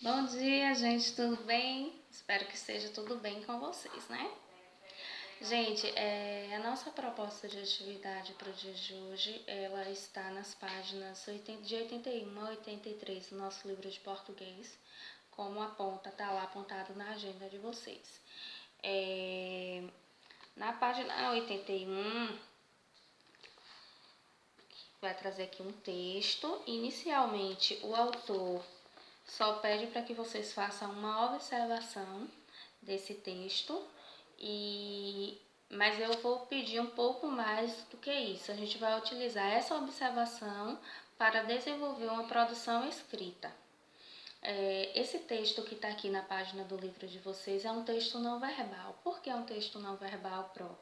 Bom dia, gente, tudo bem? Espero que esteja tudo bem com vocês, né? Gente, a nossa proposta de atividade para o dia de hoje, ela está nas páginas de 81 a 83 do nosso livro de português, como tá lá apontado na agenda de vocês. Na página 81, vai trazer aqui um texto. Inicialmente, o autor só pede para que vocês façam uma observação desse texto, mas eu vou pedir um pouco mais do que isso. A gente vai utilizar essa observação para desenvolver uma produção escrita. Esse texto que está aqui na página do livro de vocês é um texto não verbal. Por que é um texto não verbal, Pro?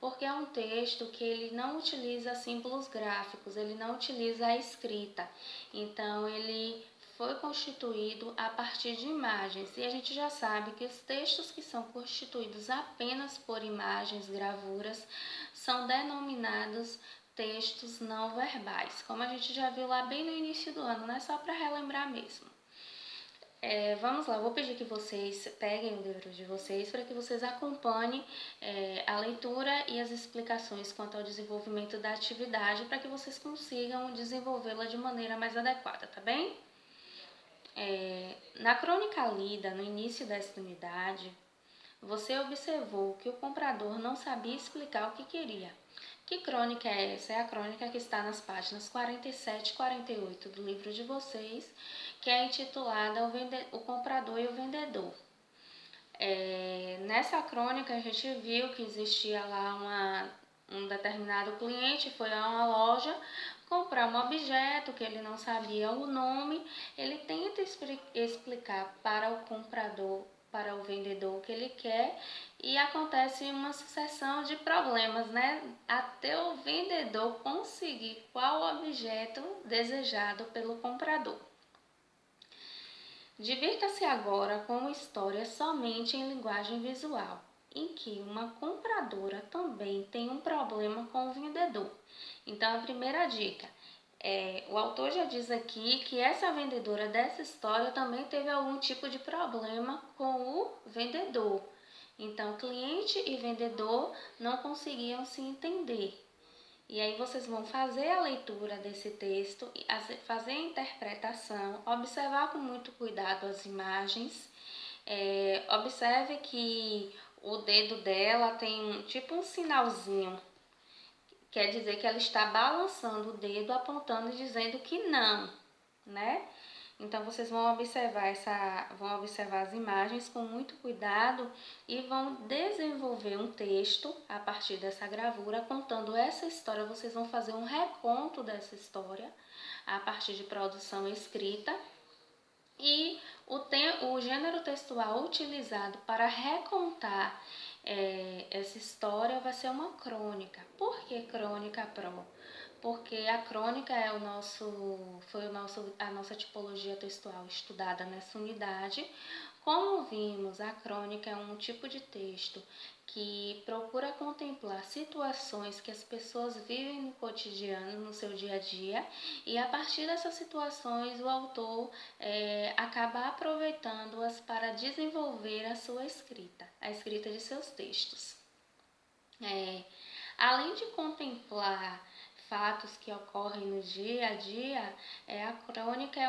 Porque é um texto que ele não utiliza símbolos gráficos, ele não utiliza a escrita. Então, ele foi constituído a partir de imagens. E a gente já sabe que os textos que são constituídos apenas por imagens, gravuras, são denominados textos não verbais. Como a gente já viu lá bem no início do ano, né? Só para relembrar mesmo. Vamos lá, vou pedir que vocês peguem o livro de vocês para que vocês acompanhem a leitura e as explicações quanto ao desenvolvimento da atividade, para que vocês consigam desenvolvê-la de maneira mais adequada, tá bem? Na crônica lida no início desta unidade, você observou que o comprador não sabia explicar o que queria. Que crônica é essa? É a crônica que está nas páginas 47 e 48 do livro de vocês, que é intitulada O Comprador e o Vendedor. Nessa crônica a gente viu que existia lá um determinado cliente, foi a uma loja comprar um objeto que ele não sabia o nome, ele tenta explicar para o comprador, para o vendedor o que ele quer, e acontece uma sucessão de problemas, né? Até o vendedor conseguir qual objeto desejado pelo comprador. Divirta-se agora com uma história somente em linguagem visual, em que uma compradora também tem um problema com o vendedor. Então, a primeira dica o autor já diz aqui que essa vendedora dessa história também teve algum tipo de problema com o vendedor. Então, cliente e vendedor não conseguiam se entender. E aí vocês vão fazer a leitura desse texto, fazer a interpretação, observar com muito cuidado as imagens. Observe que o dedo dela tem tipo um sinalzinho, quer dizer que ela está balançando o dedo, apontando e dizendo que não, né? Então vocês vão observar as imagens com muito cuidado e vão desenvolver um texto a partir dessa gravura contando essa história. Vocês vão fazer um reconto dessa história a partir de produção escrita. E o gênero textual utilizado para recontar essa história vai ser uma crônica. Por que crônica, Pro? Porque a crônica é a nossa tipologia textual estudada nessa unidade. Como vimos, a crônica é um tipo de texto que procura contemplar situações que as pessoas vivem no cotidiano, no seu dia a dia, e a partir dessas situações o autor acaba aproveitando-as para desenvolver a sua escrita, a escrita de seus textos. Além de contemplar fatos que ocorrem no dia a dia, a crônica é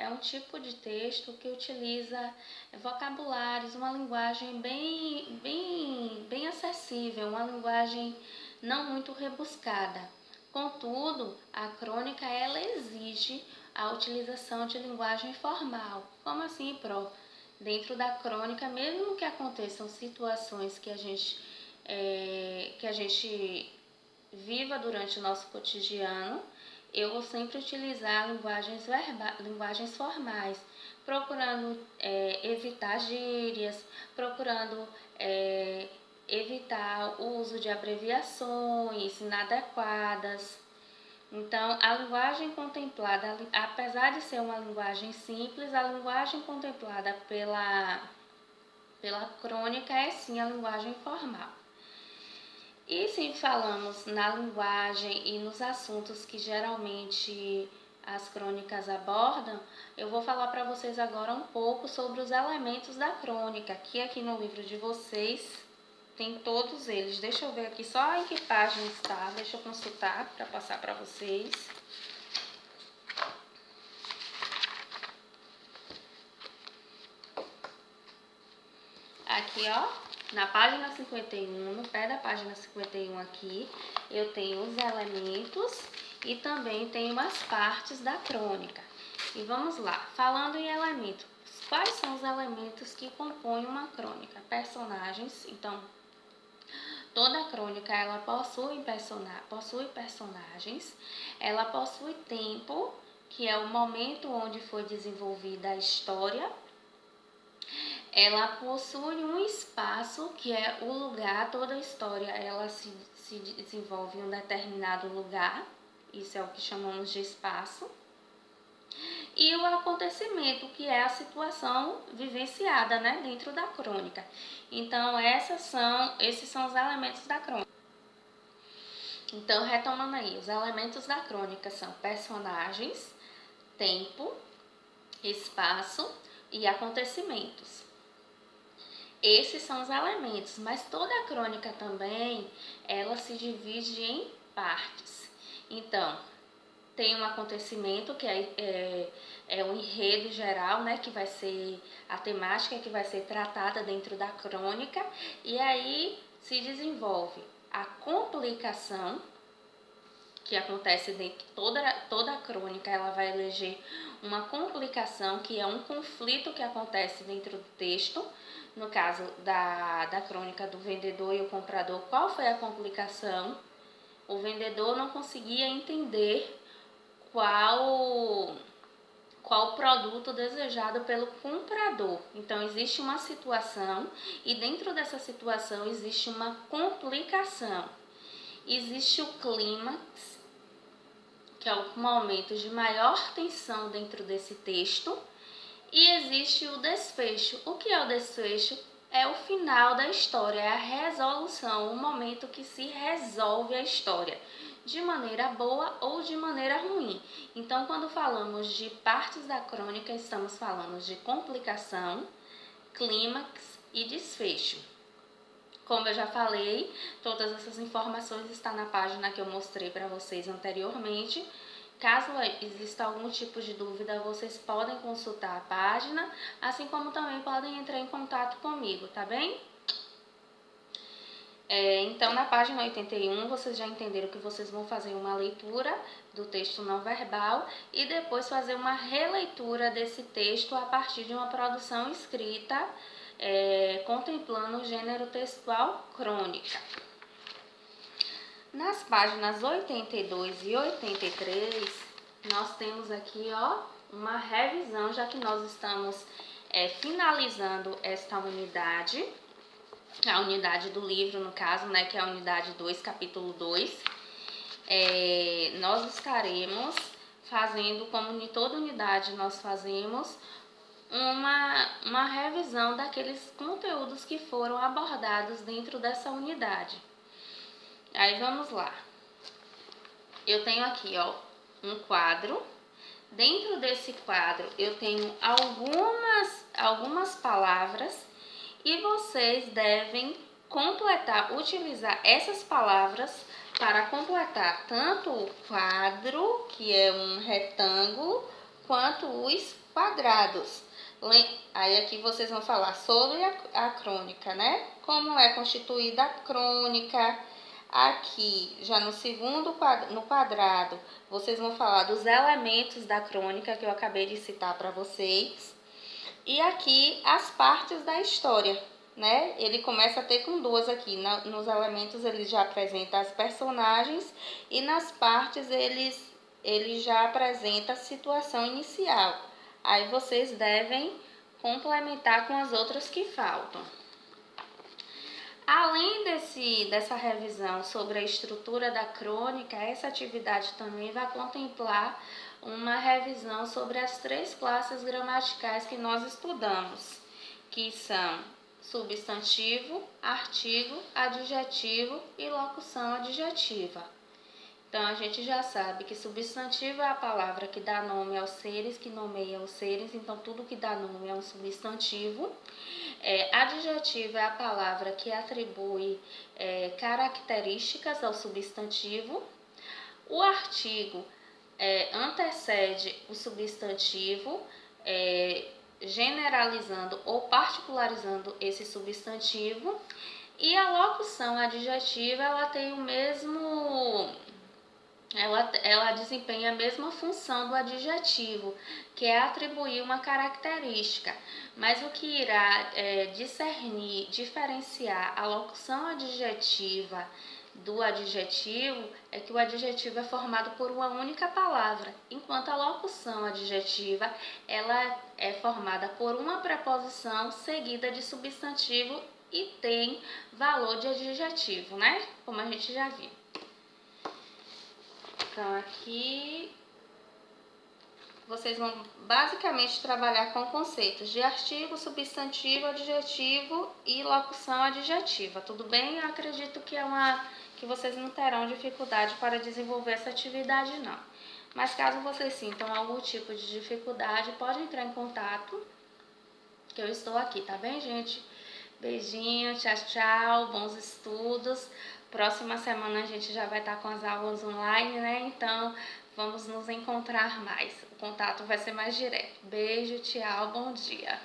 um tipo de texto que utiliza vocabulários, uma linguagem bem acessível, uma linguagem não muito rebuscada. Contudo, a crônica ela exige a utilização de linguagem formal. Como assim, Pro? Dentro da crônica, mesmo que aconteçam situações que a gente viva durante o nosso cotidiano, eu vou sempre utilizar linguagens formais, procurando evitar gírias, procurando evitar o uso de abreviações inadequadas. Então, a linguagem contemplada, apesar de ser uma linguagem simples, a linguagem contemplada pela crônica é sim a linguagem formal. E se falamos na linguagem e nos assuntos que geralmente as crônicas abordam, eu vou falar para vocês agora um pouco sobre os elementos da crônica, que aqui no livro de vocês tem todos eles. Deixa eu ver aqui só em que página está, deixa eu consultar para passar para vocês. Aqui, ó, na página 51, no pé da página 51 aqui, eu tenho os elementos e também tenho as partes da crônica. E vamos lá, falando em elementos, quais são os elementos que compõem uma crônica? Personagens, então, toda crônica ela possui personagens, ela possui tempo, que é o momento onde foi desenvolvida a história. Ela possui um espaço, que é o lugar, toda a história ela se desenvolve em um determinado lugar, isso é o que chamamos de espaço. E o acontecimento, que é a situação vivenciada, né, dentro da crônica. Então, esses são os elementos da crônica. Então, retomando aí, os elementos da crônica são personagens, tempo, espaço e acontecimentos. Esses são os elementos, mas toda a crônica também, ela se divide em partes. Então, tem um acontecimento que é um enredo geral, né, que vai ser a temática que vai ser tratada dentro da crônica, e aí se desenvolve a complicação, que acontece dentro de toda a crônica, ela vai eleger uma complicação, que é um conflito que acontece dentro do texto. No caso da crônica do vendedor e o comprador, qual foi a complicação? O vendedor não conseguia entender qual produto desejado pelo comprador. Então, existe uma situação e dentro dessa situação existe uma complicação. Existe o clímax, que é o momento de maior tensão dentro desse texto, e existe o desfecho. O que é o desfecho? É o final da história, é a resolução, o momento que se resolve a história, de maneira boa ou de maneira ruim. Então, quando falamos de partes da crônica, estamos falando de complicação, clímax e desfecho. Como eu já falei, todas essas informações estão na página que eu mostrei para vocês anteriormente. Caso exista algum tipo de dúvida, vocês podem consultar a página, assim como também podem entrar em contato comigo, tá bem? Então, na página 81, vocês já entenderam que vocês vão fazer uma leitura do texto não verbal e depois fazer uma releitura desse texto a partir de uma produção escrita, contemplando o gênero textual crônica. Nas páginas 82 e 83, nós temos aqui, ó, uma revisão, já que nós estamos finalizando esta unidade, a unidade do livro, no caso, né, que é a unidade 2, capítulo 2. Nós estaremos fazendo, como em toda unidade nós fazemos, uma revisão daqueles conteúdos que foram abordados dentro dessa unidade. Aí vamos lá. Eu tenho aqui, ó, um quadro. Dentro desse quadro eu tenho algumas palavras e vocês devem utilizar essas palavras para completar tanto o quadro, que é um retângulo, quanto os quadrados. Aí aqui vocês vão falar sobre a crônica, né? Como é constituída a crônica. Aqui, já no segundo quadrado, vocês vão falar dos elementos da crônica que eu acabei de citar para vocês. E aqui, as partes da história, né? Ele começa a ter com duas aqui. Nos elementos, ele já apresenta as personagens e nas partes, ele já apresenta a situação inicial. Aí, vocês devem complementar com as outras que faltam. Além dessa revisão sobre a estrutura da crônica, essa atividade também vai contemplar uma revisão sobre as 3 classes gramaticais que nós estudamos, que são substantivo, artigo, adjetivo e locução adjetiva. Então, a gente já sabe que substantivo é a palavra que dá nome aos seres, que nomeia os seres. Então, tudo que dá nome é um substantivo. Adjetivo é a palavra que atribui características ao substantivo. O artigo antecede o substantivo, generalizando ou particularizando esse substantivo. E a locução adjetiva, ela tem o mesmo... Ela desempenha a mesma função do adjetivo, que é atribuir uma característica. Mas o que irá discernir, diferenciar a locução adjetiva do adjetivo é que o adjetivo é formado por uma única palavra, enquanto a locução adjetiva ela é formada por uma preposição seguida de substantivo e tem valor de adjetivo, né? Como a gente já viu. Então, aqui vocês vão basicamente trabalhar com conceitos de artigo, substantivo, adjetivo e locução adjetiva. Tudo bem? Eu acredito que vocês não terão dificuldade para desenvolver essa atividade, não. Mas caso vocês sintam algum tipo de dificuldade, pode entrar em contato, que eu estou aqui, tá bem, gente? Beijinho, tchau, tchau, bons estudos. Próxima semana a gente já vai estar com as aulas online, né? Então, vamos nos encontrar mais. O contato vai ser mais direto. Beijo, tchau, bom dia.